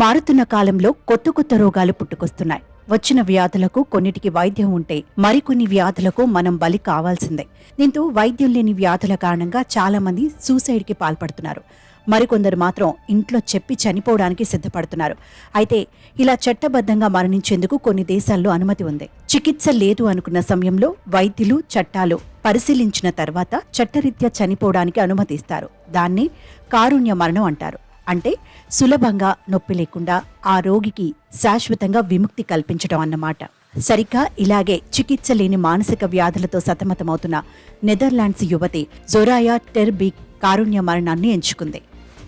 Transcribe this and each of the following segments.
మారుతున్న కాలంలో కొత్త కొత్త రోగాలు పుట్టుకొస్తున్నాయి. వచ్చిన వ్యాధులకు కొన్నిటికి వైద్యం ఉంటే మరికొన్ని వ్యాధులకు మనం బలి కావాల్సిందే. దీంతో వైద్యం లేని వ్యాధుల కారణంగా చాలా మంది సూసైడ్కి పాల్పడుతున్నారు. మరికొందరు మాత్రం ఇంట్లో చెప్పి చనిపోవడానికి సిద్ధపడుతున్నారు. అయితే ఇలా చట్టబద్ధంగా మరణించేందుకు కొన్ని దేశాల్లో అనుమతి ఉంది. చికిత్స లేదు అనుకున్న సమయంలో వైద్యులు చట్టాలు పరిశీలించిన తర్వాత చట్టరీత్యా చనిపోవడానికి అనుమతిస్తారు. దాన్ని కారుణ్య మరణం అంటారు. అంటే సులభంగా నొప్పి లేకుండా ఆ రోగికి శాశ్వతంగా విముక్తి కల్పించడం అన్నమాట. సరిగ్గా ఇలాగే చికిత్స లేని మానసిక వ్యాధులతో సతమతమవుతున్న నెదర్లాండ్స్ యువతి జొరాయా టెర్బీక్ కారుణ్య మరణాన్ని ఎంచుకుంది.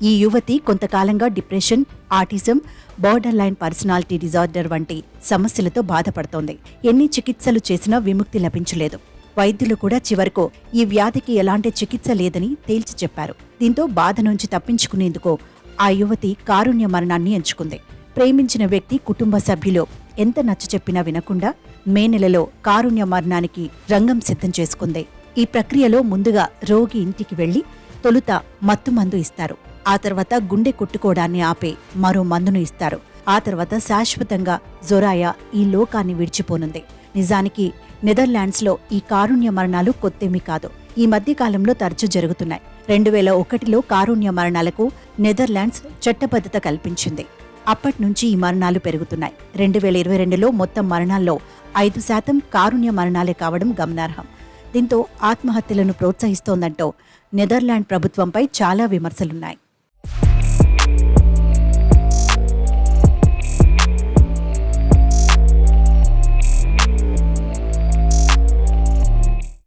ఈ యువతి కొంతకాలంగా depression, autism, border line personality disorder వంటి సమస్యలతో బాధపడుతోంది. ఎన్ని చికిత్సలు చేసినా విముక్తి లభించలేదు. వైద్యులు కూడా చివరకు ఈ వ్యాధికి ఎలాంటి చికిత్స లేదని తేల్చి చెప్పారు. దీంతో బాధ నుంచి తప్పించుకునేందుకు ఆ యువతి కారుణ్య మరణాన్ని ఎంచుకుంది. ప్రేమించిన వ్యక్తి కుటుంబ సభ్యులు ఎంత నచ్చచెప్పినా వినకుండా మే నెలలో కారుణ్య మరణానికి రంగం సిద్ధం చేసుకుంది. ఈ ప్రక్రియలో ముందుగా రోగి ఇంటికి వెళ్లి తొలుత మత్తు మందు ఇస్తారు. ఆ తర్వాత గుండె కొట్టుకోవడాన్ని ఆపే మరో మందును ఇస్తారు. ఆ తర్వాత శాశ్వతంగా జొరాయా ఈ లోకాన్ని విడిచిపోనుంది. నిజానికి నెదర్లాండ్స్లో ఈ కారుణ్య మరణాలు కొత్తేమీ కాదు. ఈ మధ్య కాలంలో తరచూ జరుగుతున్నాయి. 2001లో కారుణ్య మరణాలకు నెదర్లాండ్స్ చట్టబద్ధత కల్పించింది. అప్పటి నుంచి ఈ మరణాలు పెరుగుతున్నాయి. 2022లో మొత్తం మరణాల్లో 5% కారుణ్య మరణాలే కావడం గమనార్హం. దీంతో ఆత్మహత్యలను ప్రోత్సహిస్తోందంటూ నెదర్లాండ్ ప్రభుత్వంపై చాలా విమర్శలున్నాయి.